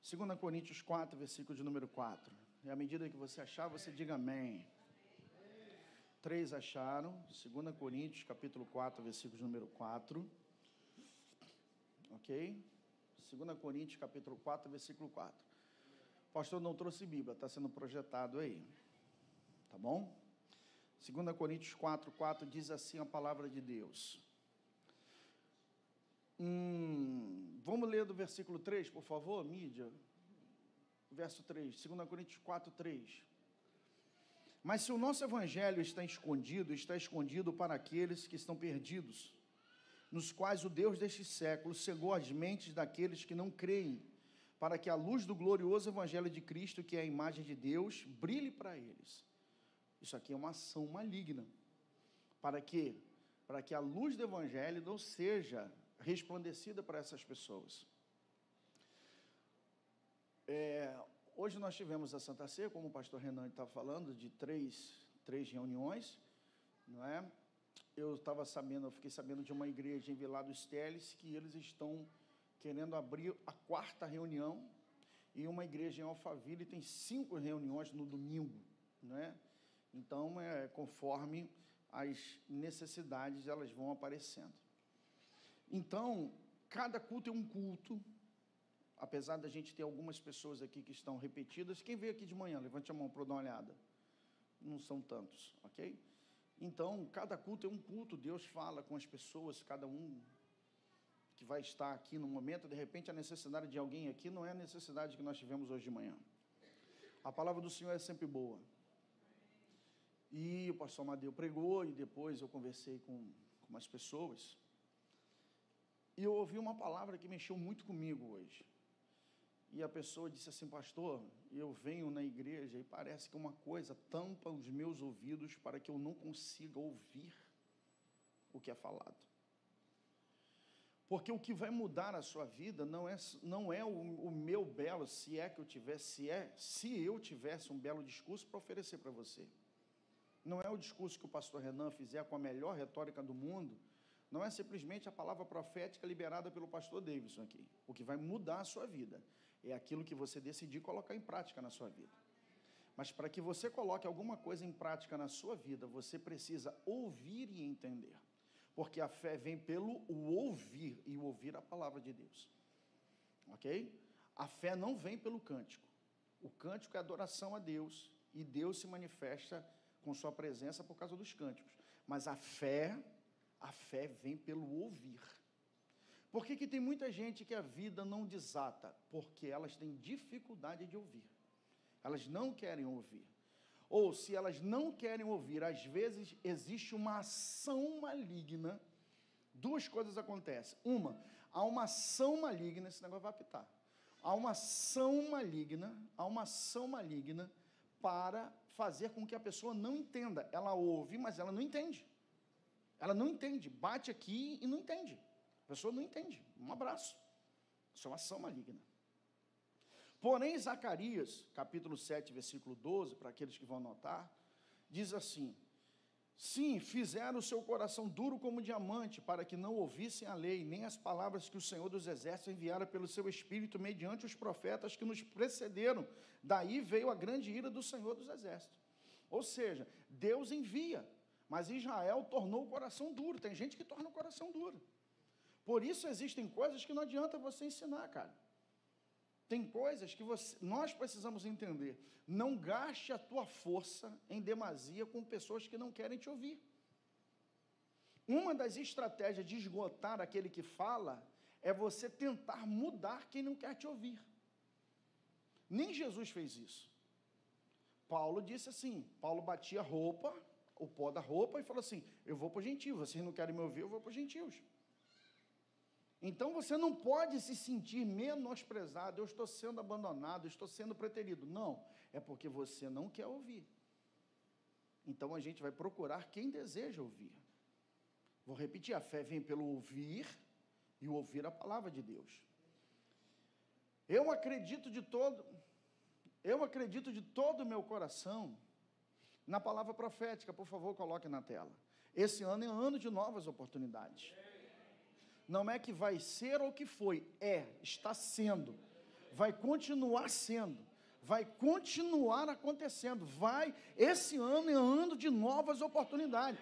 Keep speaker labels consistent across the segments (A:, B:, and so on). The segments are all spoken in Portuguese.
A: 2 Coríntios 4, versículo de número 4. E à medida que você achar, você diga amém. 3 acharam. 2 Coríntios, capítulo 4, versículo de número 4. Ok? 2 Coríntios, capítulo 4, versículo 4. O pastor não trouxe Bíblia, está sendo projetado aí. Tá bom? 2 Coríntios 4, 4 diz assim a palavra de Deus. Vamos ler do versículo 3, por favor, mídia. Verso 3, 2 Coríntios 4, 3. Mas se o nosso evangelho está escondido para aqueles que estão perdidos, nos quais o Deus deste século cegou as mentes daqueles que não creem, para que a luz do glorioso evangelho de Cristo, que é a imagem de Deus, brilhe para eles. Isso aqui é uma ação maligna. Para quê? Para que a luz do evangelho não seja resplandecida para essas pessoas. Hoje nós tivemos a Santa Ceia, como o pastor Renan estava falando, de três reuniões, não é? Eu fiquei sabendo de uma igreja em Vila dos Teles, que eles estão querendo abrir a 4ª reunião, e uma igreja em Alphaville tem 5 reuniões no domingo, não é? Então, conforme as necessidades, elas vão aparecendo. Então, cada culto é um culto, apesar da gente ter algumas pessoas aqui que estão repetidas. Quem veio aqui de manhã? Levante a mão para eu dar uma olhada. Não são tantos, ok? Então, cada culto é um culto, Deus fala com as pessoas, cada um que vai estar aqui no momento. De repente, a necessidade de alguém aqui não é a necessidade que nós tivemos hoje de manhã. A palavra do Senhor é sempre boa. E o pastor Amadeu pregou, e depois eu conversei com umas pessoas, e eu ouvi uma palavra que mexeu muito comigo hoje. E a pessoa disse assim: pastor, eu venho na igreja e parece que uma coisa tampa os meus ouvidos para que eu não consiga ouvir o que é falado. Porque o que vai mudar a sua vida não é o meu belo, se eu tivesse um belo discurso para oferecer para você. Não é o discurso que o pastor Renan fizer com a melhor retórica do mundo. Não é simplesmente a palavra profética liberada pelo pastor Davidson aqui. O que vai mudar a sua vida é aquilo que você decidir colocar em prática na sua vida. Mas para que você coloque alguma coisa em prática na sua vida, você precisa ouvir e entender. Porque a fé vem pelo ouvir, e ouvir a palavra de Deus. Ok? A fé não vem pelo cântico. O cântico é adoração a Deus, e Deus se manifesta com sua presença por causa dos cânticos. Mas a fé vem pelo ouvir. Por que tem muita gente que a vida não desata? Porque elas têm dificuldade de ouvir. Elas não querem ouvir. Ou, se elas não querem ouvir, às vezes existe uma ação maligna. 2 coisas acontecem. Há uma ação maligna, esse negócio vai apitar. Há uma ação maligna para fazer com que a pessoa não entenda. Ela ouve, mas ela não entende. Ela não entende, bate aqui e não entende. A pessoa não entende. Um abraço. Isso é uma ação maligna. Porém, Zacarias, capítulo 7, versículo 12, para aqueles que vão anotar, diz assim: sim, fizeram o seu coração duro como diamante, para que não ouvissem a lei, nem as palavras que o Senhor dos Exércitos enviara pelo seu Espírito, mediante os profetas que nos precederam. Daí veio a grande ira do Senhor dos Exércitos. Ou seja, Deus envia, mas Israel tornou o coração duro. Tem gente que torna o coração duro. Por isso existem coisas que não adianta você ensinar, cara. Tem coisas que nós precisamos entender. Não gaste a tua força em demasia com pessoas que não querem te ouvir. Uma das estratégias de esgotar aquele que fala é você tentar mudar quem não quer te ouvir. Nem Jesus fez isso. Paulo disse assim, Paulo batia o pó da roupa, e falou assim: eu vou para os gentios, vocês não querem me ouvir, eu vou para os gentios. Então você não pode se sentir menosprezado, eu estou sendo abandonado, eu estou sendo preterido. Não, é porque você não quer ouvir. Então a gente vai procurar quem deseja ouvir. Vou repetir, a fé vem pelo ouvir, e ouvir a palavra de Deus. Eu acredito de todo o meu coração na palavra profética. Por favor, coloque na tela. Esse ano é ano de novas oportunidades. Não é que vai ser ou que foi, está sendo. vai continuar sendo, vai continuar acontecendo, esse ano é ano de novas oportunidades.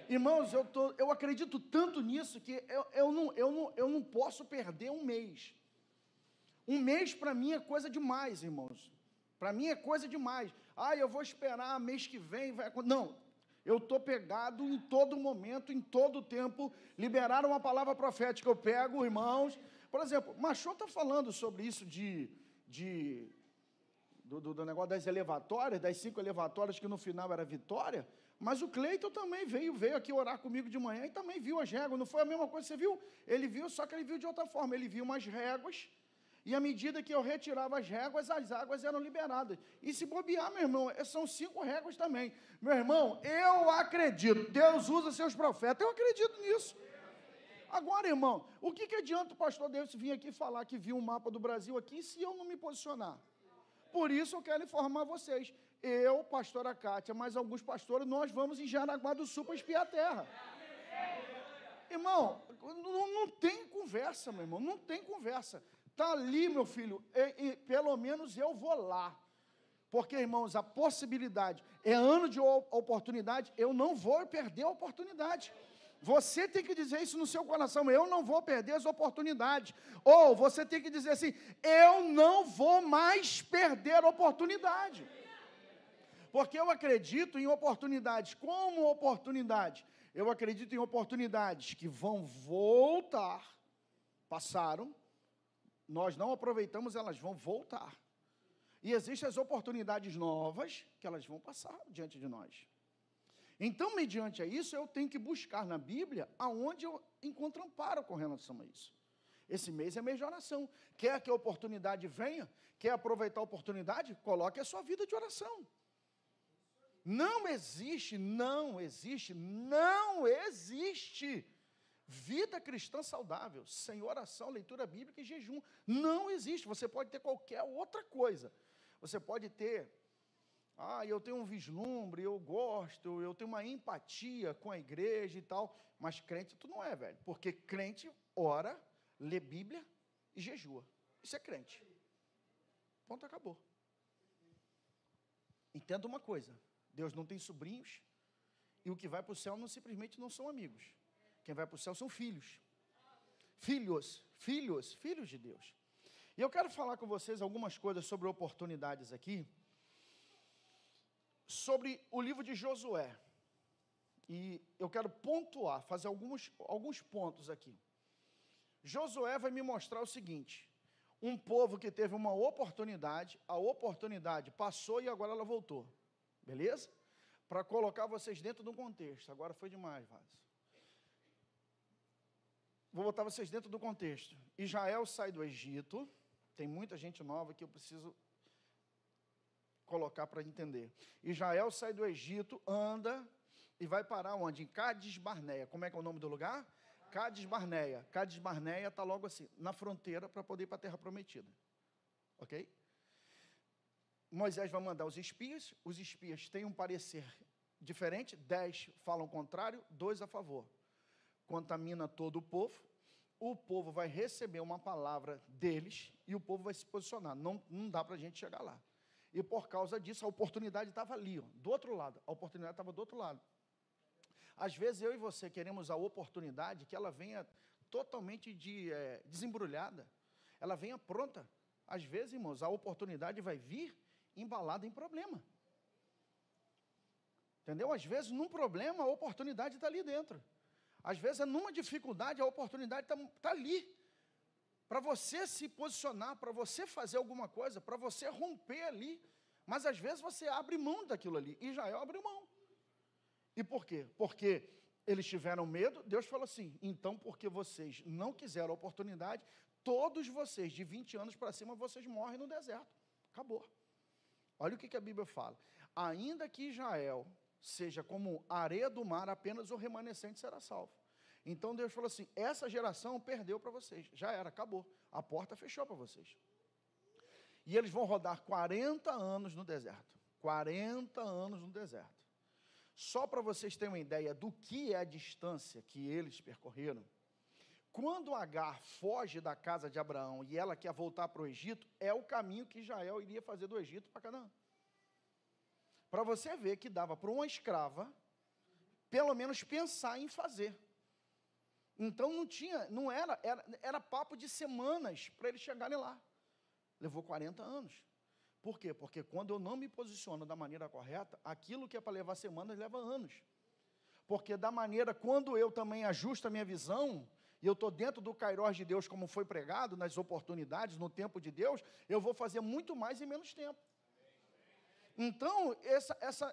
A: Irmãos, eu acredito tanto nisso que eu não posso perder um mês. Um mês para mim é coisa demais, irmãos. Para mim é coisa demais. Eu vou esperar mês que vem, não. Eu estou pegado em todo momento, em todo tempo. Liberaram uma palavra profética, eu pego, irmãos. Por exemplo, Machon está falando sobre isso do negócio das elevatórias, das 5 elevatórias que no final era vitória, mas o Cleiton também veio aqui orar comigo de manhã e também viu as réguas. Não foi a mesma coisa que você viu? Ele viu, só que ele viu de outra forma. Ele viu umas réguas, e à medida que eu retirava as réguas, as águas eram liberadas. E se bobear, meu irmão, são 5 réguas também. Meu irmão, eu acredito, Deus usa seus profetas, eu acredito nisso. Agora, irmão, o que adianta o pastor Deus vir aqui falar que viu um mapa do Brasil aqui, se eu não me posicionar? Por isso eu quero informar vocês. Eu, pastora Kátia, mais alguns pastores, nós vamos em Jaraguá do Sul para espiar a terra. Irmão, não tem conversa, meu irmão, não tem conversa. Está ali, meu filho, e pelo menos eu vou lá. Porque, irmãos, a possibilidade, é ano de oportunidade, eu não vou perder a oportunidade. Você tem que dizer isso no seu coração, eu não vou perder as oportunidades. Ou você tem que dizer assim, eu não vou mais perder a oportunidade. Porque eu acredito em oportunidades. Como oportunidade? Eu acredito em oportunidades que vão voltar. Passaram, nós não aproveitamos, elas vão voltar. E existem as oportunidades novas que elas vão passar diante de nós. Então, mediante a isso, eu tenho que buscar na Bíblia aonde eu encontro amparo com relação a isso. Esse mês é mês de oração. Quer que a oportunidade venha? Quer aproveitar a oportunidade? Coloque a sua vida de oração. Não existe vida cristã saudável sem oração, leitura bíblica e jejum. Não existe. Você pode ter qualquer outra coisa. Você pode ter... eu tenho um vislumbre, eu gosto, eu tenho uma empatia com a igreja e tal, mas crente tu não é, velho, porque crente ora, lê Bíblia e jejua. Isso é crente. Ponto, acabou. Entenda uma coisa, Deus não tem sobrinhos, e o que vai para o céu simplesmente não são amigos. Quem vai para o céu são filhos. Filhos de Deus. E eu quero falar com vocês algumas coisas sobre oportunidades aqui, sobre o livro de Josué, e eu quero pontuar, fazer alguns pontos aqui. Josué vai me mostrar o seguinte, um povo que teve uma oportunidade, a oportunidade passou e agora ela voltou, beleza? Para colocar vocês dentro de um contexto, agora foi demais, Vaz. Vou botar vocês dentro do contexto. Israel sai do Egito, tem muita gente nova que eu preciso colocar para entender. Israel sai do Egito, anda e vai parar onde? Em Cádiz Barneia. Como é que é o nome do lugar? Cádiz Barneia. Cádiz Barneia está logo assim, na fronteira para poder ir para a terra prometida. Ok? Moisés vai mandar os espias têm um parecer diferente, 10 falam o contrário, 2 a favor. Contamina todo o povo vai receber uma palavra deles e o povo vai se posicionar. Não dá para a gente chegar lá. E por causa disso, a oportunidade estava ali, do outro lado. A oportunidade estava do outro lado. Às vezes, eu e você queremos a oportunidade que ela venha totalmente desembrulhada. Ela venha pronta. Às vezes, irmãos, a oportunidade vai vir embalada em problema. Entendeu? Às vezes, num problema, a oportunidade está ali dentro. Às vezes, numa dificuldade, a oportunidade está ali. Para você se posicionar, para você fazer alguma coisa, para você romper ali. Mas às vezes você abre mão daquilo ali. Israel abriu mão. E por quê? Porque eles tiveram medo. Deus falou assim, então porque vocês não quiseram a oportunidade, todos vocês de 20 anos para cima, vocês morrem no deserto. Acabou. Olha o que a Bíblia fala. Ainda que Israel seja como a areia do mar, apenas o remanescente será salvo. Então Deus falou assim, essa geração perdeu para vocês, já era, acabou, a porta fechou para vocês. E eles vão rodar 40 anos no deserto, 40 anos no deserto. Só para vocês terem uma ideia do que é a distância que eles percorreram, Quando Agar foge da casa de Abraão e ela quer voltar para o Egito, é o caminho que Israel iria fazer do Egito para Canaã. Para você ver que dava para uma escrava, pelo menos pensar em fazer. Então era papo de semanas para eles chegarem lá. Levou 40 anos. Por quê? Porque quando eu não me posiciono da maneira correta, aquilo que é para levar semanas, leva anos. Porque da maneira, quando eu também ajusto a minha visão, e eu estou dentro do kairós de Deus, como foi pregado, nas oportunidades, no tempo de Deus, eu vou fazer muito mais em menos tempo. Então,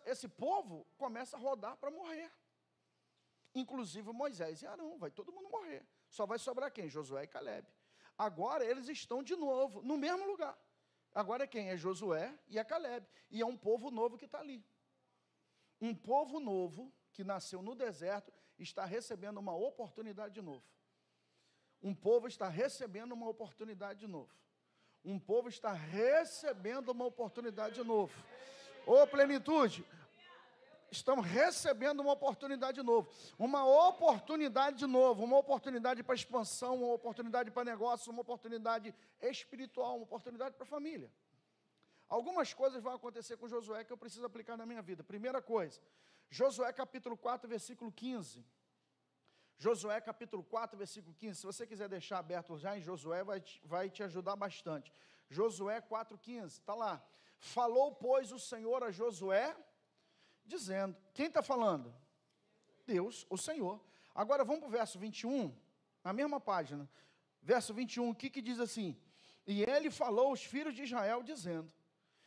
A: esse povo começa a rodar para morrer. Inclusive Moisés e Arão, vai todo mundo morrer. Só vai sobrar quem? Josué e Calebe. Agora eles estão de novo no mesmo lugar. Agora quem? É Josué e é Calebe. E é um povo novo que está ali. Um povo novo, que nasceu no deserto, está recebendo uma oportunidade de novo. Um povo está recebendo uma oportunidade de novo. Um povo está recebendo uma oportunidade de novo. Ô plenitude, estamos recebendo uma oportunidade de novo. Uma oportunidade de novo, uma oportunidade para expansão, uma oportunidade para negócio, uma oportunidade espiritual, uma oportunidade para a família. Algumas coisas vão acontecer com Josué que eu preciso aplicar na minha vida. Primeira coisa, Josué capítulo 4, versículo 15. Josué capítulo 4, versículo 15. Se você quiser deixar aberto já em Josué, vai te ajudar bastante. Josué 4, 15, está lá. Falou, pois, o Senhor a Josué, dizendo, quem está falando? Deus, o Senhor. Agora vamos para o verso 21, na mesma página. Verso 21, o que diz assim? E ele falou aos filhos de Israel, dizendo.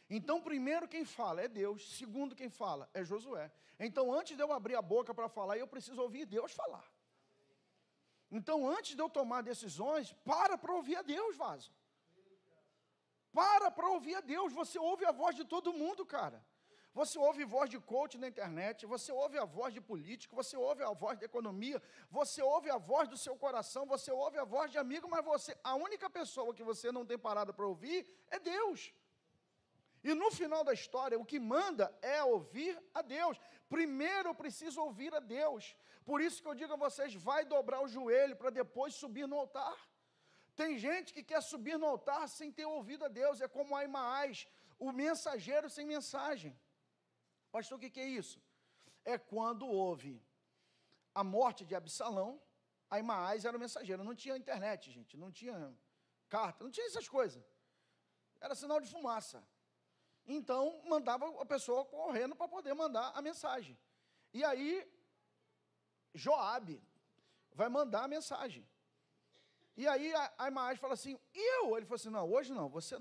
A: Então, primeiro quem fala é Deus, segundo quem fala é Josué. Então, antes de eu abrir a boca para falar, eu preciso ouvir Deus falar. Então, antes de eu tomar decisões, para ouvir a Deus, vaso. Para ouvir a Deus. Você ouve a voz de todo mundo, cara. Você ouve voz de coach na internet, você ouve a voz de político, você ouve a voz de economia, você ouve a voz do seu coração, você ouve a voz de amigo, mas a única pessoa que você não tem parado para ouvir é Deus. E no final da história, o que manda é ouvir a Deus. Primeiro eu preciso ouvir a Deus. Por isso que eu digo a vocês, vai dobrar o joelho para depois subir no altar. Tem gente que quer subir no altar sem ter ouvido a Deus. É como Aimaas, o mensageiro sem mensagem. Pastor, o que é isso? É quando houve a morte de Absalão, Aimaas era o mensageiro. Não tinha internet, gente. Não tinha carta, não tinha essas coisas. Era sinal de fumaça. Então, mandava a pessoa correndo para poder mandar a mensagem. E aí, Joabe vai mandar a mensagem. E aí, Aimaas fala assim, eu? Ele falou assim, não, hoje não, você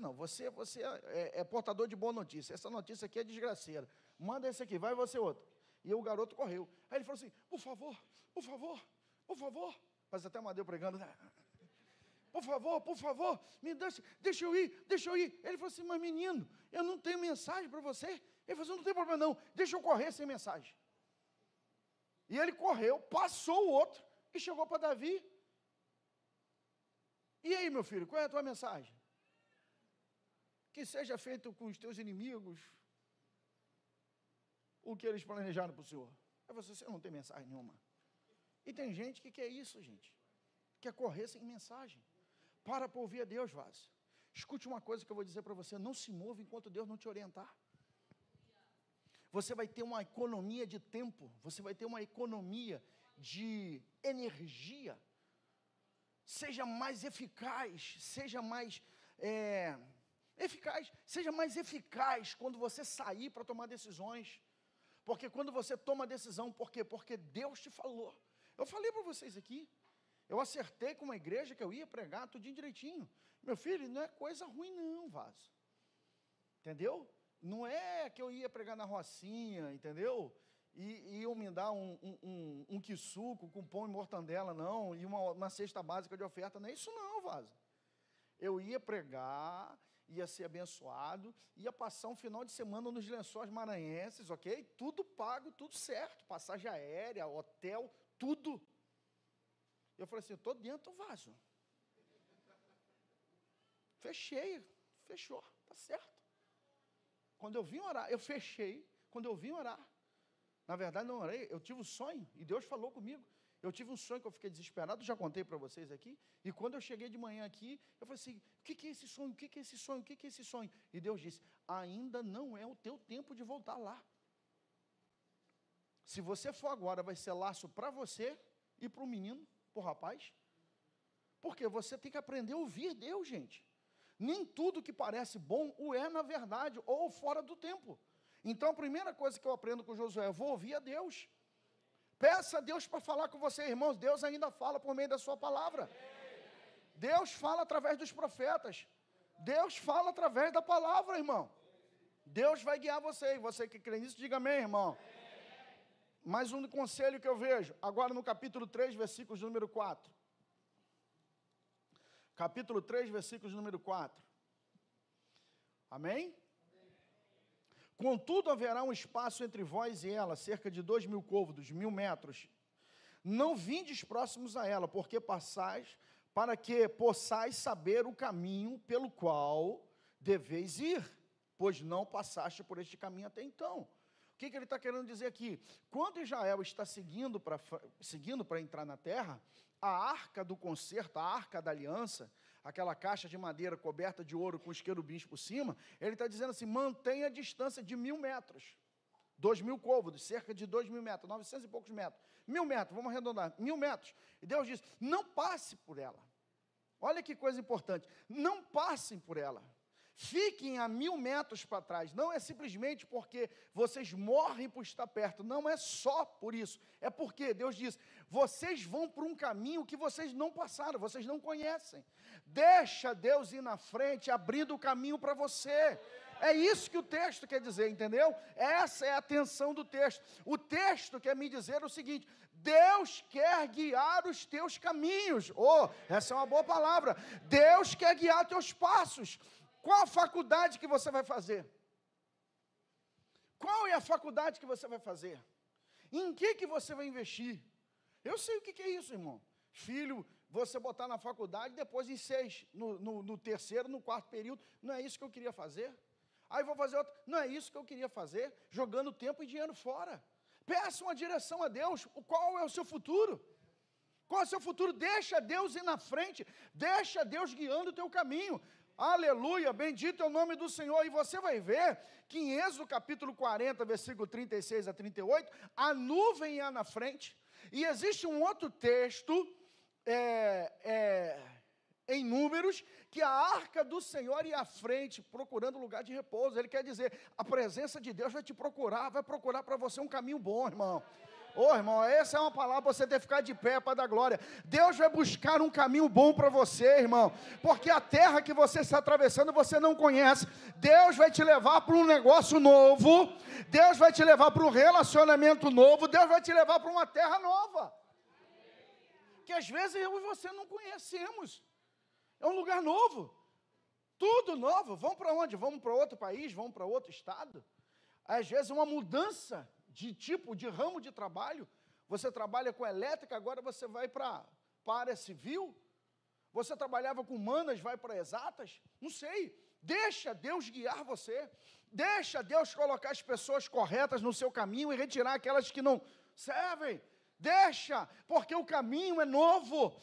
A: é portador de boa notícia. Essa notícia aqui é desgraceira. Manda esse aqui, vai você outro. E o garoto correu. Aí ele falou assim, por favor, mas até Amadeu pregando, né? Por favor, me deixa eu ir. Ele falou assim, mas menino, eu não tenho mensagem para você. Ele falou assim, não tem problema não, deixa eu correr sem mensagem. E ele correu, passou o outro e chegou para Davi. E aí, meu filho, qual é a tua mensagem? Que seja feito com os teus inimigos o que eles planejaram para o Senhor. Aí você não tem mensagem nenhuma. E tem gente que quer isso, gente. Quer correr sem mensagem. Para ouvir a Deus, vaso. Escute uma coisa que eu vou dizer para você, não se mova enquanto Deus não te orientar. Você vai ter uma economia de tempo, você vai ter uma economia de energia. Seja mais eficaz, seja mais quando você sair para tomar decisões. Porque quando você toma decisão, por quê? Porque Deus te falou. Eu falei para vocês aqui, eu acertei com uma igreja que eu ia pregar tudinho direitinho. Meu filho, não é coisa ruim não, vaso. Entendeu? Não é que eu ia pregar na rocinha, entendeu? E iam me dar um quissuco com pão e mortandela, não, e uma cesta básica de oferta, não é isso não, vaso. Eu ia pregar, ia ser abençoado, ia passar um final de semana nos Lençóis Maranhenses, ok? Tudo pago, tudo certo, passagem aérea, hotel, tudo. Eu falei assim, eu estou dentro do vaso. Fechou, está certo. Quando eu vim orar, eu fechei, quando eu vim orar, na verdade não orei, eu tive um sonho, e Deus falou comigo. Eu tive um sonho que eu fiquei desesperado, já contei para vocês aqui, e quando eu cheguei de manhã aqui, eu falei assim, o que é esse sonho, o que é esse sonho, o que é esse sonho? E Deus disse, ainda não é o teu tempo de voltar lá. Se você for agora, vai ser laço para você e para o menino, para o rapaz, porque você tem que aprender a ouvir Deus, gente. Nem tudo que parece bom o é na verdade, ou fora do tempo. Então, a primeira coisa que eu aprendo com Josué, eu vou ouvir a Deus. Peça a Deus para falar com você, irmãos. Deus ainda fala por meio da sua palavra. Deus fala através dos profetas. Deus fala através da palavra, irmão. Deus vai guiar você. E você que crê nisso, diga amém, irmão. Mais um conselho que eu vejo, agora no capítulo 3, versículos número 4. Capítulo 3, versículos número 4. Amém? Contudo, haverá um espaço entre vós e ela, cerca de 2.000 côvados, 1.000 metros. Não vindes próximos a ela, porque passais, para que possais saber o caminho pelo qual deveis ir, pois não passaste por este caminho até então. O que ele está querendo dizer aqui? Quando Israel está seguindo para entrar na terra, a arca do concerto, a arca da aliança, aquela caixa de madeira coberta de ouro com os querubins por cima, ele está dizendo assim, mantenha a distância de 1.000 metros, 2.000 côvados, cerca de 2.000 metros, 900 e poucos metros, 1.000 metros, vamos arredondar, 1.000 metros, e Deus diz, não passe por ela, olha que coisa importante, não passem por ela, fiquem a 1.000 metros para trás, não é simplesmente porque vocês morrem por estar perto, não é só por isso, é porque Deus diz, vocês vão por um caminho que vocês não passaram, vocês não conhecem, deixa Deus ir na frente, abrindo o caminho para você, é isso que o texto quer dizer, entendeu? Essa é a atenção do texto, o texto quer me dizer o seguinte, Deus quer guiar os teus caminhos, essa é uma boa palavra, Deus quer guiar teus passos. Qual a faculdade que você vai fazer? Qual é a faculdade que você vai fazer? Em que você vai investir? Eu sei o que é isso, irmão. Filho, você botar na faculdade, depois em 6, no terceiro, no quarto período, não é isso que eu queria fazer? Aí vou fazer outro, não é isso que eu queria fazer? Jogando tempo e dinheiro fora. Peça uma direção a Deus, qual é o seu futuro? Qual é o seu futuro? Deixa Deus ir na frente, deixa Deus guiando o teu caminho. Aleluia, bendito é o nome do Senhor, e você vai ver que em Êxodo capítulo 40, versículo 36 a 38, a nuvem ia na frente, e existe um outro texto, em Números, que a arca do Senhor ia à frente, procurando lugar de repouso, ele quer dizer, a presença de Deus vai te procurar, vai procurar para você um caminho bom, irmão. Irmão, essa é uma palavra para você ter que ficar de pé para dar glória. Deus vai buscar um caminho bom para você, irmão, porque a terra que você está atravessando, você não conhece. Deus vai te levar para um negócio novo, Deus vai te levar para um relacionamento novo, Deus vai te levar para uma terra nova, que às vezes eu e você não conhecemos. É um lugar novo, tudo novo. Vamos para onde? Vamos para outro país, vamos para outro estado. Às vezes uma mudança de tipo, de ramo de trabalho, você trabalha com elétrica, agora você vai para a área civil, você trabalhava com humanas, vai para exatas, não sei, deixa Deus guiar você, deixa Deus colocar as pessoas corretas no seu caminho e retirar aquelas que não servem, deixa, porque o caminho é novo,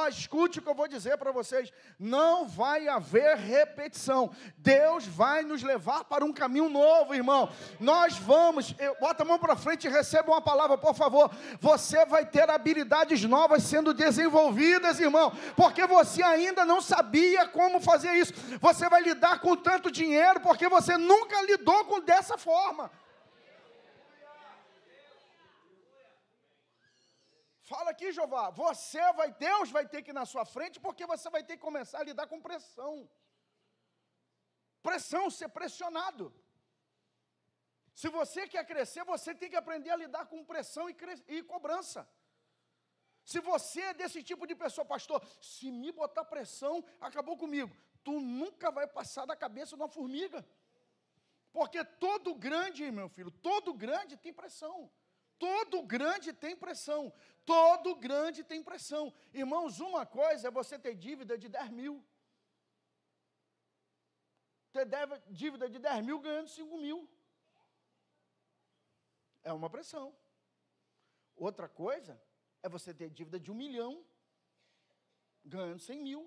A: escute o que eu vou dizer para vocês, não vai haver repetição, Deus vai nos levar para um caminho novo, irmão, nós vamos, bota a mão para frente e receba uma palavra, por favor, você vai ter habilidades novas sendo desenvolvidas, irmão, porque você ainda não sabia como fazer isso, você vai lidar com tanto dinheiro, porque você nunca lidou dessa forma. Fala aqui, Jeová, Deus vai ter que ir na sua frente, porque você vai ter que começar a lidar com pressão. Pressão, ser pressionado. Se você quer crescer, você tem que aprender a lidar com pressão e cobrança. Se você é desse tipo de pessoa, pastor, se me botar pressão, acabou comigo. Tu nunca vai passar da cabeça de uma formiga. Porque todo grande, meu filho, todo grande tem pressão. Todo grande tem pressão, todo grande tem pressão. Irmãos, uma coisa é você ter dívida de 10 mil. Ter dívida de 10 mil ganhando 5 mil. É uma pressão. Outra coisa é você ter dívida de 1 milhão, ganhando 100 mil.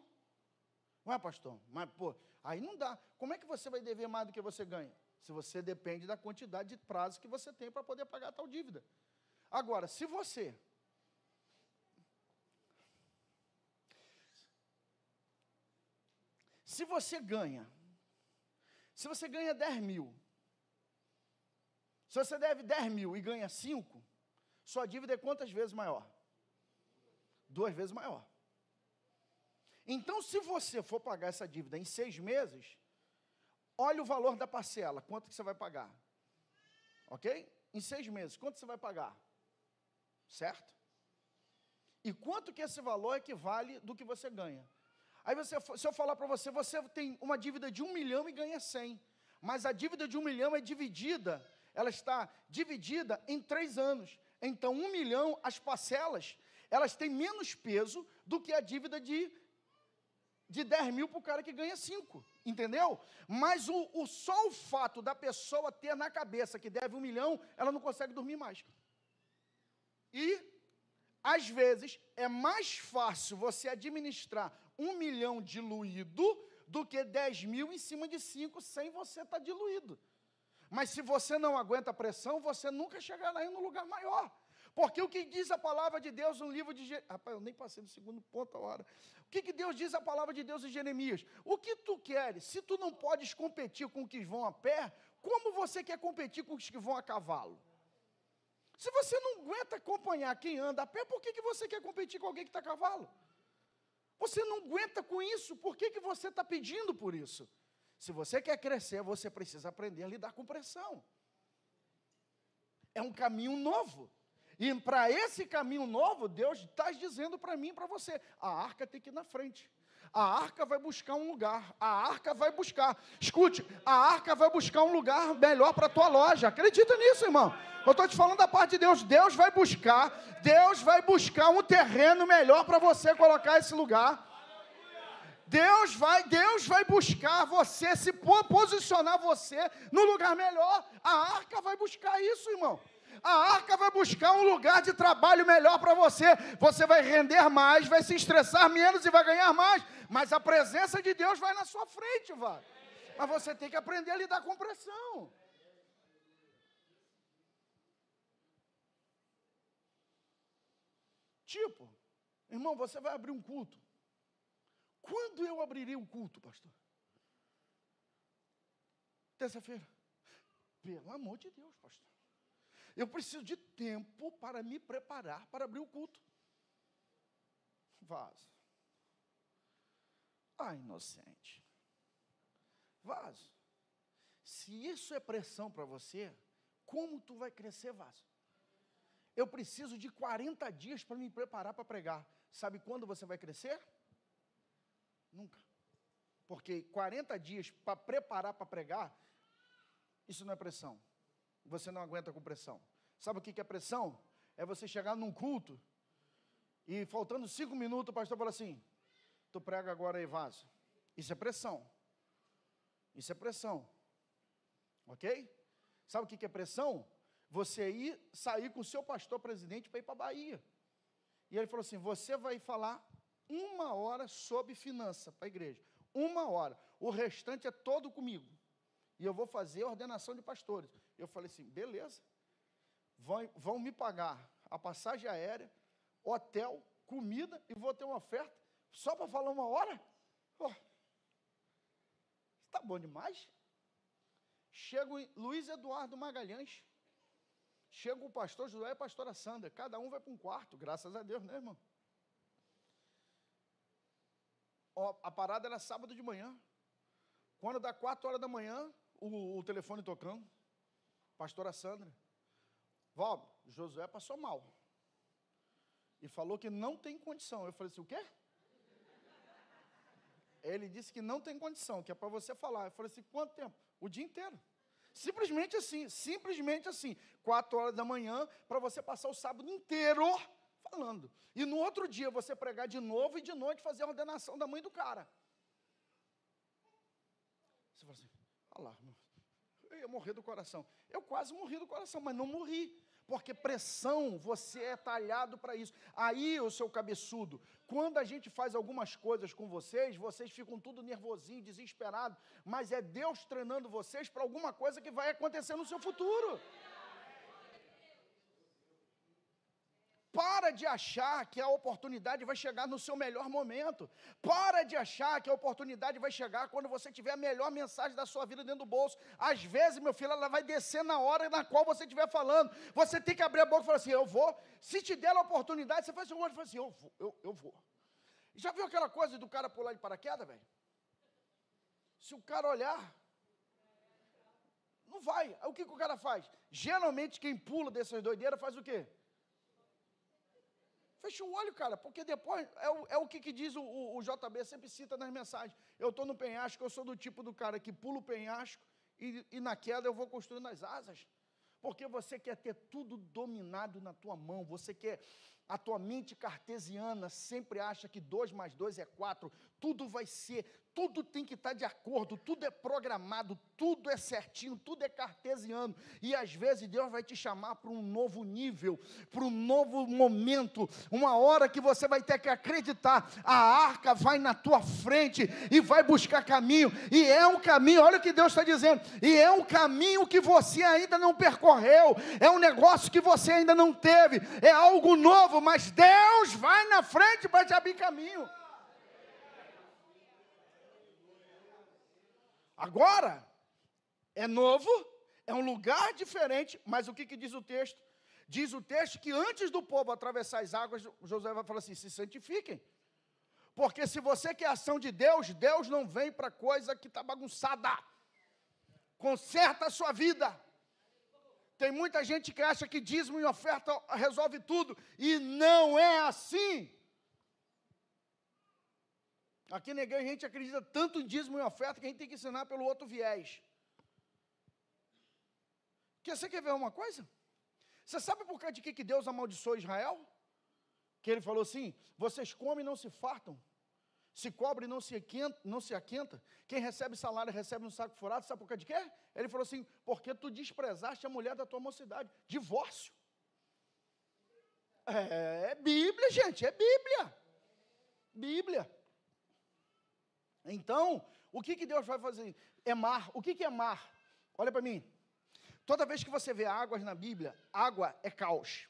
A: Ué, pastor, mas, pô, aí não dá. Como é que você vai dever mais do que você ganha? Se você depende da quantidade de prazo que você tem para poder pagar tal dívida. Agora, se você ganha 10 mil, se você deve 10 mil e ganha 5, sua dívida é quantas vezes maior? 2 vezes maior. Então, se você for pagar essa dívida em 6 meses, olha o valor da parcela, quanto que você vai pagar. Ok? Em 6 meses, quanto você vai pagar? Certo? E quanto que esse valor equivale do que você ganha? Aí, se eu falar para você, você tem uma dívida de 1 milhão e ganha 100. Mas a dívida de 1 milhão é dividida, ela está dividida em 3 anos. Então, 1 milhão, as parcelas, elas têm menos peso do que a dívida de 10 mil para o cara que ganha 5, entendeu? Mas só o fato da pessoa ter na cabeça que deve 1 milhão, ela não consegue dormir mais. E, às vezes, é mais fácil você administrar 1 milhão diluído do que 10 mil em cima de 5 sem você estar diluído. Mas se você não aguenta a pressão, você nunca chegará em um lugar maior. Porque o que diz a palavra de Deus no livro de Jeremias... Rapaz, eu nem passei no segundo ponto a hora. O que Deus diz a palavra de Deus em Jeremias? O que tu queres? Se tu não podes competir com os que vão a pé, como você quer competir com os que vão a cavalo? Se você não aguenta acompanhar quem anda a pé, por que você quer competir com alguém que está a cavalo? Você não aguenta com isso, por que você está pedindo por isso? Se você quer crescer, você precisa aprender a lidar com pressão. É um caminho novo. E para esse caminho novo, Deus está dizendo para mim e para você, a arca tem que ir na frente. A arca vai buscar um lugar. A arca vai buscar. Escute, a arca vai buscar um lugar melhor para a tua loja. Acredita nisso, irmão. Eu estou te falando da parte de Deus. Deus vai buscar um terreno melhor para você colocar esse lugar. Deus vai buscar você, se posicionar você no lugar melhor. A arca vai buscar isso, irmão. A arca vai buscar um lugar de trabalho melhor para você. Você vai render mais, vai se estressar menos e vai ganhar mais. Mas a presença de Deus vai na sua frente, vai. Mas você tem que aprender a lidar com pressão. Tipo, irmão, você vai abrir um culto. Quando eu abrirei um culto, pastor? Terça-feira. Pelo amor de Deus, pastor. Eu preciso de tempo para me preparar para abrir o culto. Vaso. Ah, inocente. Vaso. Se isso é pressão para você, como tu vai crescer, vaso? Eu preciso de 40 dias para me preparar para pregar. Sabe quando você vai crescer? Nunca. Porque 40 dias para preparar para pregar, isso não é pressão. Você não aguenta com pressão. Sabe o que é pressão? É você chegar num culto e faltando 5 minutos o pastor fala assim, tu prega agora aí, vaso. Isso é pressão. Isso é pressão. Ok? Sabe o que é pressão? Você sair com o seu pastor presidente para ir para a Bahia. E ele falou assim, você vai falar 1 hora sobre finança para a igreja. 1 hora. O restante é todo comigo. E eu vou fazer a ordenação de pastores. Eu falei assim, beleza. Vão me pagar a passagem aérea, hotel, comida, e vou ter uma oferta só para falar 1 hora? Oh, está bom demais. Chega o Luiz Eduardo Magalhães, chega o pastor José e a pastora Sandra, cada um vai para um quarto, graças a Deus, né, irmão? A parada era sábado de manhã. Quando dá 4 horas da manhã, o telefone tocando, pastora Sandra, Valber, Josué passou mal. E falou que não tem condição. Eu falei assim, o quê? Ele disse que não tem condição, que é para você falar. Eu falei assim, quanto tempo? O dia inteiro. Simplesmente assim. 4 horas da manhã, para você passar o sábado inteiro falando. E no outro dia você pregar de novo e de noite fazer a ordenação da mãe do cara. Você fala assim, olha lá, eu ia morrer do coração. Eu quase morri do coração, mas não morri. Porque pressão, você é talhado para isso. Aí, o seu cabeçudo, quando a gente faz algumas coisas com vocês ficam tudo nervosinho, desesperado, mas é Deus treinando vocês para alguma coisa que vai acontecer no seu futuro. Para de achar que a oportunidade vai chegar no seu melhor momento. Para de achar que a oportunidade vai chegar quando você tiver a melhor mensagem da sua vida dentro do bolso. Às vezes, meu filho, ela vai descer na hora na qual você estiver falando. Você tem que abrir a boca e falar assim, eu vou. Se te der a oportunidade, você faz assim, eu vou. Já viu aquela coisa do cara pular de paraquedas, velho? Se o cara olhar, não vai. Aí o que o cara faz? Geralmente, quem pula dessas doideiras faz o quê? Fecha o olho, cara, porque depois, é o que diz o JB, sempre cita nas mensagens. Eu estou no penhasco, eu sou do tipo do cara que pula o penhasco e na queda eu vou construindo as asas. Porque você quer ter tudo dominado na tua mão, você quer, a tua mente cartesiana sempre acha que 2 mais 2 é 4, tudo vai ser, tudo tem que estar de acordo, tudo é programado, tudo é certinho, tudo é cartesiano, e às vezes Deus vai te chamar para um novo nível, para um novo momento, uma hora que você vai ter que acreditar, a arca vai na tua frente, e vai buscar caminho, e é um caminho, olha o que Deus está dizendo, e é um caminho que você ainda não percorreu, é um negócio que você ainda não teve, é algo novo, mas Deus vai na frente para te abrir caminho. Agora, é novo, é um lugar diferente, mas o que diz o texto? Diz o texto que antes do povo atravessar as águas, Josué vai falar assim, se santifiquem. Porque se você quer a ação de Deus, Deus não vem para coisa que está bagunçada. Conserta a sua vida. Tem muita gente que acha que dízimo e oferta resolve tudo, e não é assim. Aqui na igreja a gente acredita tanto em dízimo e oferta que a gente tem que ensinar pelo outro viés. Você quer ver uma coisa? Você sabe por causa de que Deus amaldiçoou Israel? Que ele falou assim, vocês comem e não se fartam, se cobrem e não se aquenta, quem recebe salário recebe um saco furado, sabe por causa de quê? Ele falou assim, porque tu desprezaste a mulher da tua mocidade, divórcio. É Bíblia, gente, é Bíblia. Bíblia. Então, o que Deus vai fazer? É mar. O que é mar? Olha para mim. Toda vez que você vê águas na Bíblia, água é caos.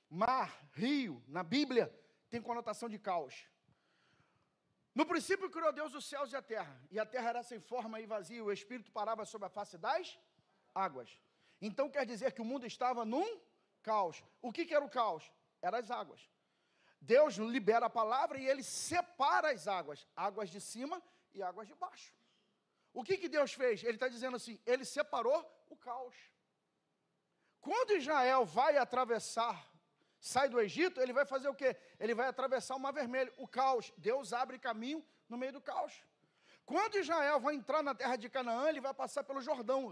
A: Mar, rio, na Bíblia, tem conotação de caos. No princípio criou Deus os céus e a terra era sem forma e vazia, o Espírito parava sobre a face das águas. Então quer dizer que o mundo estava num caos. O que era o caos? Eram as águas. Deus libera a palavra e Ele separa as águas, águas de cima e águas de baixo. O que Deus fez? Ele está dizendo assim, Ele separou o caos. Quando Israel vai atravessar, sai do Egito, ele vai fazer o quê? Ele vai atravessar o Mar Vermelho, o caos. Deus abre caminho no meio do caos. Quando Israel vai entrar na terra de Canaã, ele vai passar pelo Jordão,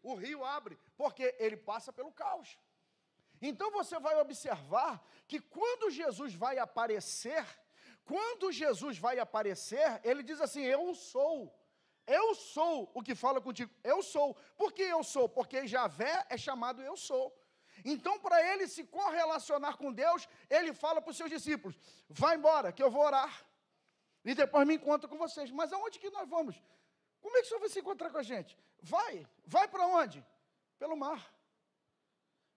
A: o rio abre, porque ele passa pelo caos. Então você vai observar que quando Jesus vai aparecer, ele diz assim, eu sou o que fala contigo, eu sou. Por que eu sou? Porque Javé é chamado eu sou. Então, para ele se correlacionar com Deus, ele fala para os seus discípulos, vai embora, que eu vou orar, e depois me encontro com vocês. Mas aonde que nós vamos? Como é que o senhor vai se encontrar com a gente? Vai para onde? Pelo mar.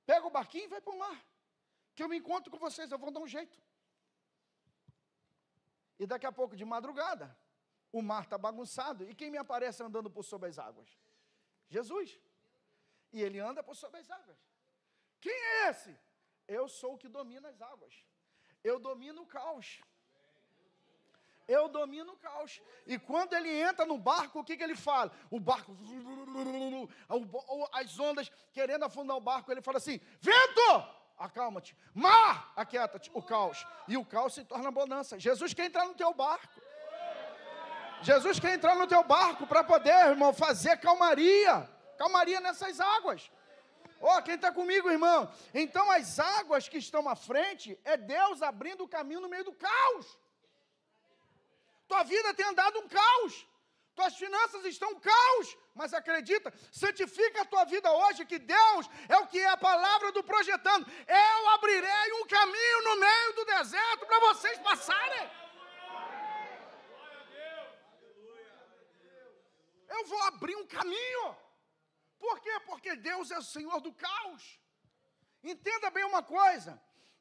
A: Pega o barquinho e vai para o mar, que eu me encontro com vocês, eu vou dar um jeito. E daqui a pouco, de madrugada, o mar está bagunçado, e quem me aparece andando por sobre as águas? Jesus. E ele anda por sobre as águas. Quem é esse? Eu sou o que domina as águas. Eu domino o caos. E quando ele entra no barco, o que ele fala? O barco, as ondas querendo afundar o barco, ele fala assim, vento, acalma-te, mar, aquieta-te, o caos. E o caos se torna bonança. Jesus quer entrar no teu barco. Jesus quer entrar no teu barco para poder, irmão, fazer calmaria nessas águas. Quem está comigo, irmão? Então, as águas que estão à frente, é Deus abrindo o caminho no meio do caos. Tua vida tem andado um caos. Tuas finanças finanças estão um caos, mas acredita, santifica a tua vida hoje, que Deus é o que é a palavra do projetando. Eu abrirei um caminho no meio do deserto para vocês passarem. Eu vou abrir um caminho. Por quê? Porque Deus é o Senhor do caos. Entenda bem uma coisa.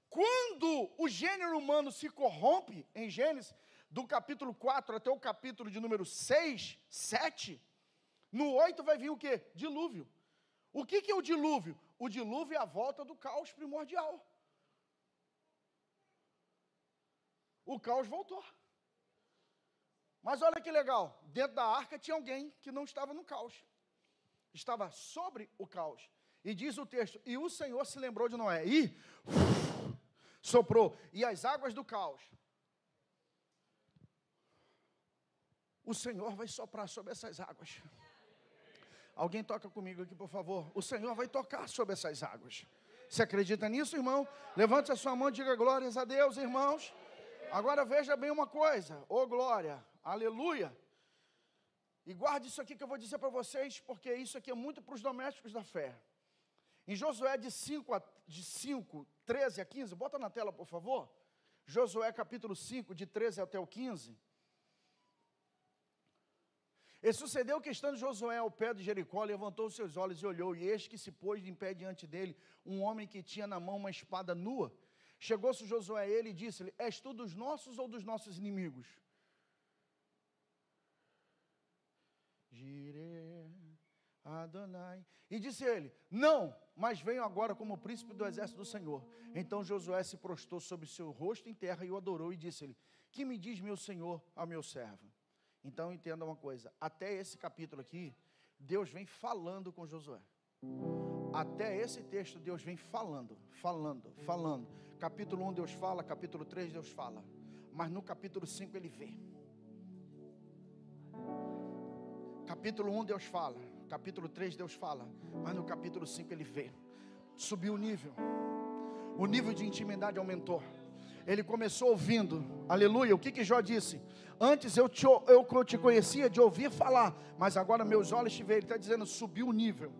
A: Quando o gênero humano se corrompe, em Gênesis, do capítulo 4 até o capítulo de número 6, 7, no 8 vai vir o quê? Dilúvio. O que é o dilúvio? O dilúvio é a volta do caos primordial. O caos voltou. Mas olha que legal, dentro da arca tinha alguém que não estava no caos. Estava sobre o caos. E diz o texto, e o Senhor se lembrou de Noé, e soprou, e as águas do caos, o Senhor vai soprar sobre essas águas. Alguém toca comigo aqui, por favor. O Senhor vai tocar sobre essas águas. Você acredita nisso, irmão? Levante a sua mão e diga glórias a Deus, irmãos. Agora veja bem uma coisa. Ô glória, aleluia. E guarde isso aqui que eu vou dizer para vocês, porque isso aqui é muito para os domésticos da fé. Em Josué de 5, 13 a 15, bota na tela, por favor. Josué capítulo 5, de 13 até o 15. E sucedeu que, estando Josué ao pé de Jericó, levantou os seus olhos e olhou, e eis que se pôs em pé diante dele um homem que tinha na mão uma espada nua. Chegou-se Josué a ele e disse-lhe, és tu dos nossos ou dos nossos inimigos? Jireh Adonai. E disse ele, não, mas venho agora como príncipe do exército do Senhor. Então Josué se prostrou sobre seu rosto em terra e o adorou e disse-lhe, que me diz meu Senhor ao meu servo? Então entenda uma coisa, até esse capítulo aqui, Deus vem falando com Josué. Até esse texto Deus vem falando. Capítulo 1 Deus fala, capítulo 3 Deus fala. Mas no capítulo 5 ele vê. Capítulo 1 Deus fala, capítulo 3 Deus fala, mas no capítulo 5 ele vê. Subiu o nível de intimidade aumentou. Ele começou ouvindo, aleluia, o que Jó disse? Antes eu te conhecia de ouvir falar, mas agora meus olhos te veem. Ele está dizendo, subiu o nível.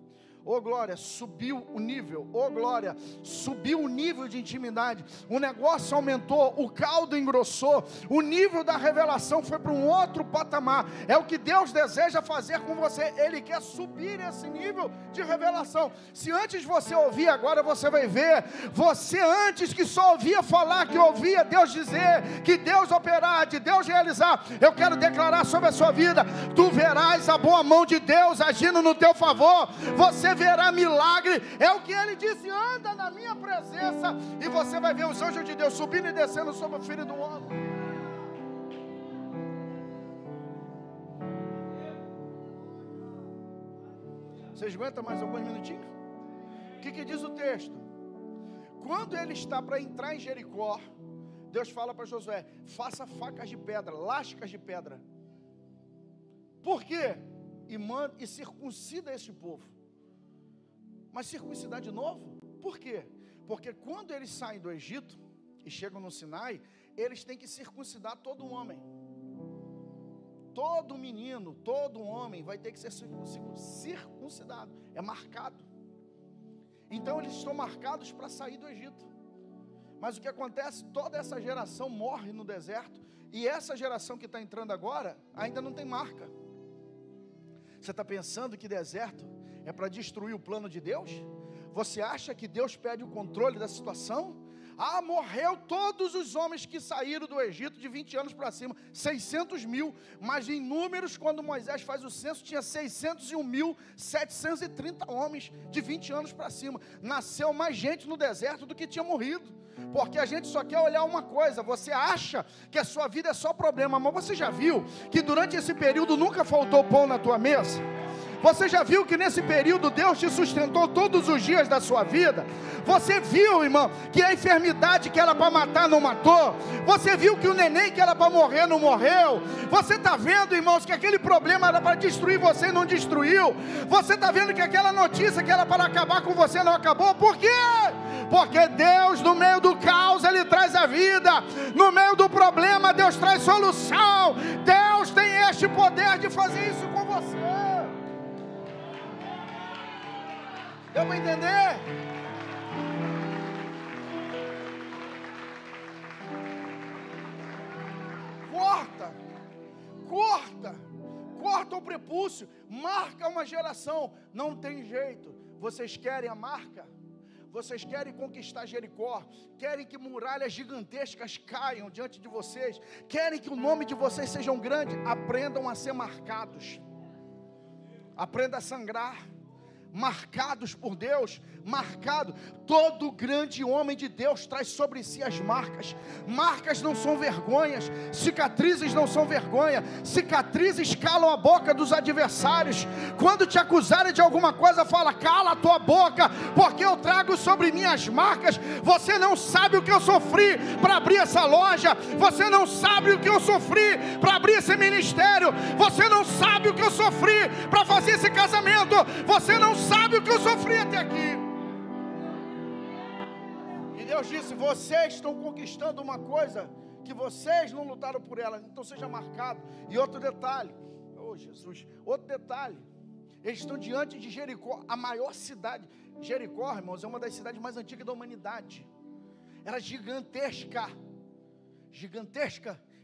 A: Oh glória, subiu o nível, oh glória, subiu o nível de intimidade, o negócio aumentou, o caldo engrossou, o nível da revelação foi para um outro patamar. É o que Deus deseja fazer com você, Ele quer subir esse nível de revelação. Se antes você ouvia, agora você vai ver. Você antes que só ouvia falar, que ouvia Deus dizer, que Deus operar, de Deus realizar, eu quero declarar sobre a sua vida, tu verás a boa mão de Deus agindo no teu favor, você verá milagre, é o que ele disse, anda na minha presença, e você vai ver os anjos de Deus subindo e descendo sobre o filho do homem. Vocês aguentam mais alguns minutinhos? O que diz o texto? Quando ele está para entrar em Jericó, Deus fala para Josué, faça facas de pedra, lascas de pedra. Por quê? E circuncida esse povo. Mas circuncidar de novo? Por quê? Porque quando eles saem do Egito e chegam no Sinai, eles têm que circuncidar todo homem. Todo menino, todo homem vai ter que ser circuncidado. É marcado. Então eles estão marcados para sair do Egito. Mas o que acontece? Toda essa geração morre no deserto. E essa geração que está entrando agora ainda não tem marca. Você está pensando que deserto é para destruir o plano de Deus? Você acha que Deus perde o controle da situação? Ah, morreu todos os homens que saíram do Egito de 20 anos para cima, 600 mil, mas em números, quando Moisés faz o censo, tinha 601.730 homens de 20 anos para cima. Nasceu mais gente no deserto do que tinha morrido, porque a gente só quer olhar uma coisa. Você acha que a sua vida é só problema, mas você já viu que durante esse período nunca faltou pão na tua mesa? Você já viu que nesse período Deus te sustentou todos os dias da sua vida? Você viu, irmão, que a enfermidade que era para matar não matou? Você viu que o neném que era para morrer não morreu? Você está vendo, irmãos, que aquele problema era para destruir você e não destruiu? Você está vendo que aquela notícia que era para acabar com você não acabou? Por quê? Porque Deus, no meio do caos, Ele traz a vida. No meio do problema, Deus traz solução. Deus tem este poder de fazer isso com você. Deu para entender? Corta o prepúcio, marca uma geração. Não tem jeito. Vocês querem a marca? Vocês querem conquistar Jericó? Querem que muralhas gigantescas caiam diante de vocês? Querem que o nome de vocês seja grande? Aprendam a ser marcados. Aprenda a sangrar. Marcados por Deus, marcado. Todo grande homem de Deus traz sobre si as marcas. Marcas não são vergonhas, cicatrizes não são vergonha. Cicatrizes calam a boca dos adversários. Quando te acusarem de alguma coisa, fala: cala a tua boca, porque eu trago sobre mim as marcas. Você não sabe o que eu sofri para abrir essa loja. Você não sabe o que eu sofri para abrir esse ministério. Você não sabe o que eu sofri para fazer esse casamento. Você não sabe o que eu sofri até aqui. E Deus disse: vocês estão conquistando uma coisa que vocês não lutaram por ela, então seja marcado. E outro detalhe, Jesus, outro detalhe, eles estão diante de Jericó, a maior cidade. Jericó, irmãos, é uma das cidades mais antigas da humanidade. Era gigantesca,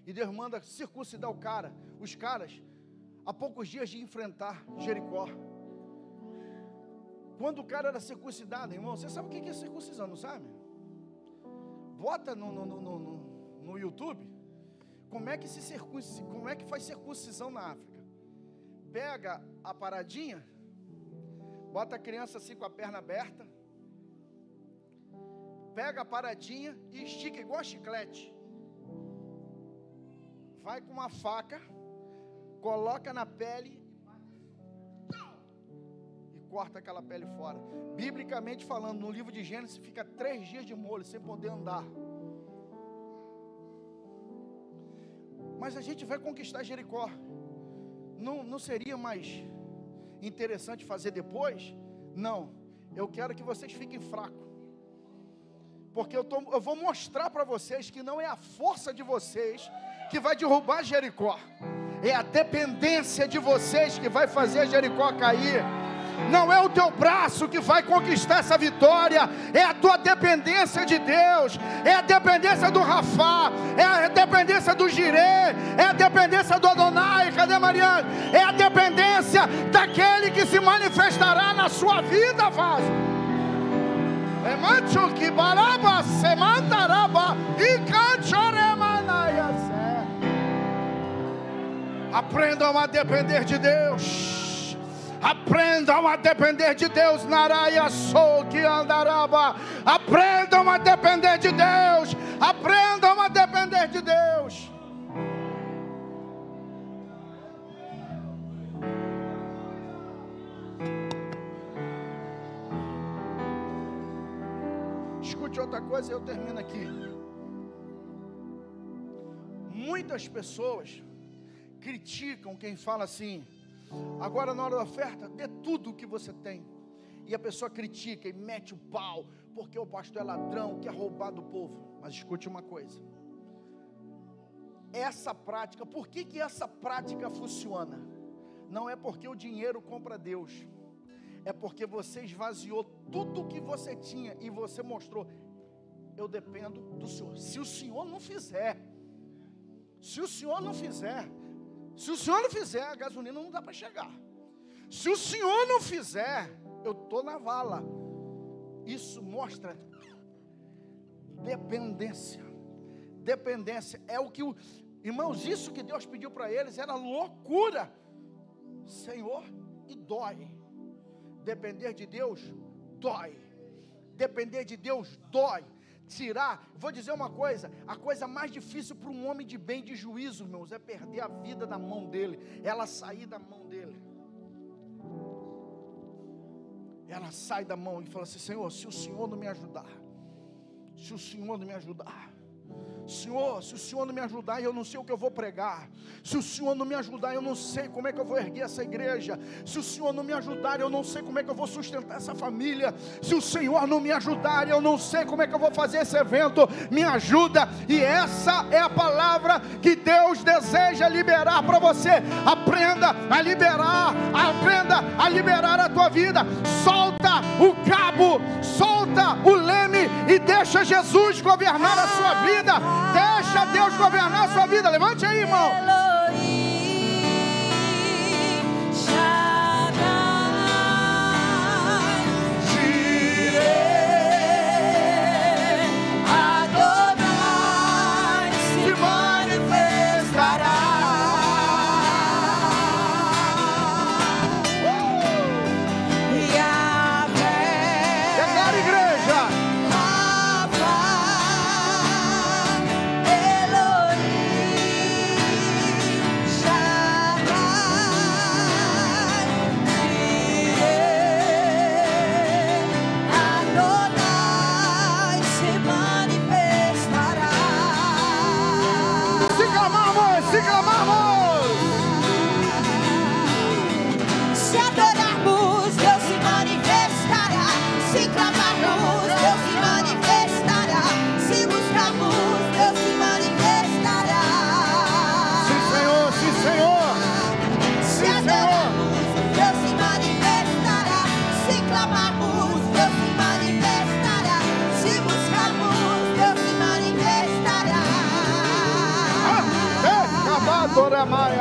A: e Deus manda circuncidar os caras, há poucos dias de enfrentar Jericó. Quando o cara era circuncidado, irmão, você sabe o que é circuncisão, não sabe? Bota no YouTube como é que faz circuncisão na África. Pega a paradinha, bota a criança assim com a perna aberta, pega a paradinha e estica igual a chiclete. Vai com uma faca, coloca na pele corta aquela pele fora. Biblicamente falando, no livro de Gênesis, fica 3 dias de molho, sem poder andar. Mas a gente vai conquistar Jericó. Não seria mais interessante fazer depois? Não. Eu quero que vocês fiquem fracos. Porque eu vou mostrar para vocês que não é a força de vocês que vai derrubar Jericó. É a dependência de vocês que vai fazer Jericó cair. Não é o teu braço que vai conquistar essa vitória, é a tua dependência de Deus, é a dependência do Rafá, é a dependência do Jirê, é a dependência do Adonai, cadê Mariana? É a dependência daquele que se manifestará na sua vida, vaso. É macho que baraba, se mandaraba e canchoremanaias. Aprendam a depender de Deus. Aprendam a depender de Deus, Naraia sou que andaraba. Aprendam a depender de Deus. Aprendam a depender de Deus. Escute outra coisa e eu termino aqui. Muitas pessoas criticam quem fala assim: agora na hora da oferta, dê tudo o que você tem. E a pessoa critica e mete o pau, porque o pastor é ladrão, quer roubar do povo. Mas escute uma coisa. Essa prática, por que essa prática funciona? Não é porque o dinheiro compra Deus. É porque você esvaziou tudo o que você tinha e você mostrou: eu dependo do Senhor. Se o Senhor não fizer, a gasolina não dá para chegar. Se o Senhor não fizer, eu estou na vala. Isso mostra dependência. Dependência é o que irmãos, isso que Deus pediu para eles era loucura. Senhor, e dói. Depender de Deus dói. Depender de Deus dói. Tirar, vou dizer uma coisa: a coisa mais difícil para um homem de bem, de juízo, irmãos, é perder a vida da mão dele, ela sair da mão dele. ela sai da mão e fala assim: Senhor, se o Senhor não me ajudar, se o Senhor não me ajudar, Senhor, se o Senhor não me ajudar, eu não sei o que eu vou pregar. Se o Senhor não me ajudar, eu não sei como é que eu vou erguer essa igreja. Se o Senhor não me ajudar, eu não sei como é que eu vou sustentar essa família. Se o Senhor não me ajudar, eu não sei como é que eu vou fazer esse evento. Me ajuda. E essa é a palavra que Deus deseja liberar para você. Aprenda a liberar a tua vida. Solta o cabo, solta o leme e deixa Jesus governar a sua vida. Deixa Deus governar a sua vida. Levante aí, irmão.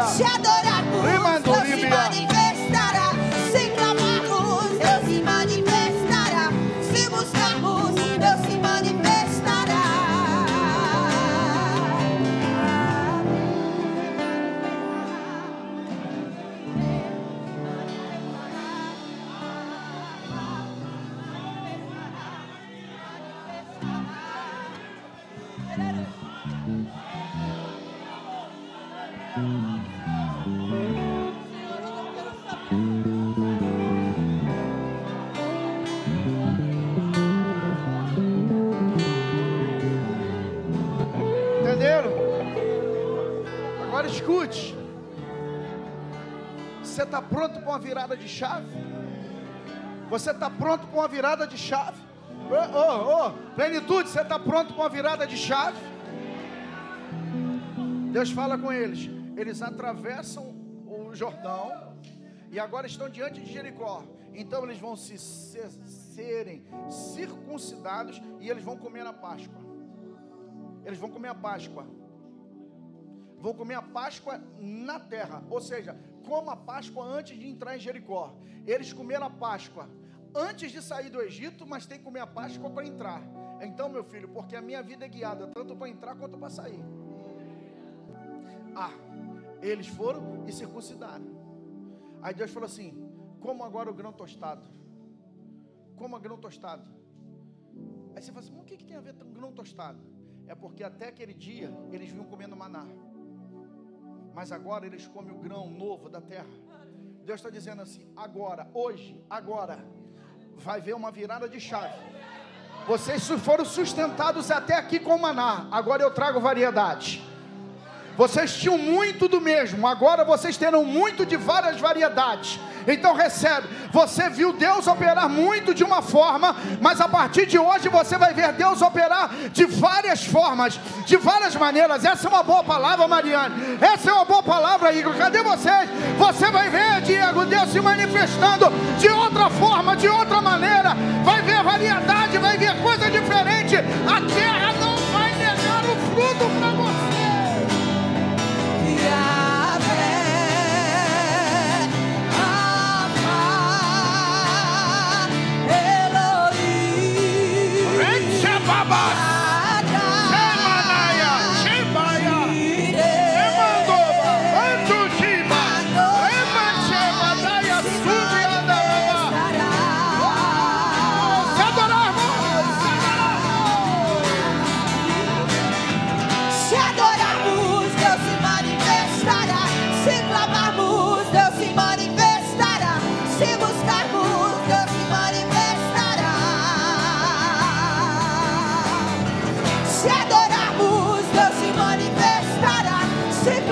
B: Se adorarmos, Deus se manifestará. Se clamarmos, Deus se manifestará. Se buscarmos, Deus se manifestará.
A: Agora escute. Você está pronto para uma virada de chave? Você está pronto para uma virada de chave? Plenitude, você está pronto para uma virada de chave? Deus fala com eles. Eles atravessam o Jordão e agora estão diante de Jericó. Então eles vão serem circuncidados e eles vão comer a Páscoa. Eles vão comer a Páscoa. Vão comer a Páscoa na terra. Ou seja, como a Páscoa antes de entrar em Jericó. Eles comeram a Páscoa antes de sair do Egito, mas tem que comer a Páscoa para entrar. Então, meu filho, porque a minha vida é guiada tanto para entrar quanto para sair. Eles foram e circuncidaram. Aí Deus falou assim: como agora o grão tostado? Como o grão tostado? Aí você fala assim: mas o que tem a ver com grão tostado? É porque até aquele dia eles vinham comendo maná, mas agora eles comem o grão novo da terra. Deus está dizendo assim: agora, hoje, agora vai haver uma virada de chave. Vocês foram sustentados até aqui com maná, agora eu trago variedade. Vocês tinham muito do mesmo, agora vocês terão muito de várias variedades. Então recebe. Você viu Deus operar muito de uma forma, mas a partir de hoje você vai ver Deus operar de várias formas, de várias maneiras. Essa é uma boa palavra, Mariane. Essa é uma boa palavra, Igor. Cadê vocês? Você vai ver, Diego, Deus se manifestando de outra forma, de outra maneira. Vai ver variedade, vai ver coisa diferente. A terra não vai negar o fruto para você.
B: Se buscarmos, Deus se manifestará. se